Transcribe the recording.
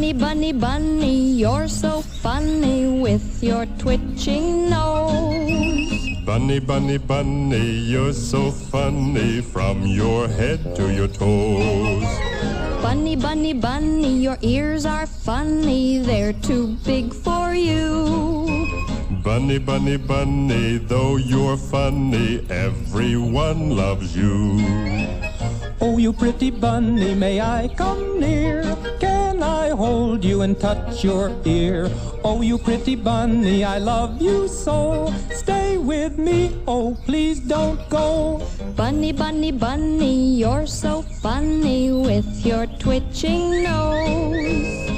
Bunny, bunny, bunny, you're so funny with your twitching nose. Bunny, bunny, bunny, you're so funny from your head to your toes. Bunny, bunny, bunny, your ears are funny, they're too big for you. Bunny, bunny, bunny, though you're funny, everyone loves you. Oh, you pretty bunny, may I come near? Can I hold you and touch your ear? Oh, you pretty bunny, I love you so. Stay with me, oh, please don't go. Bunny, bunny, bunny, you're so funny with your twitching nose.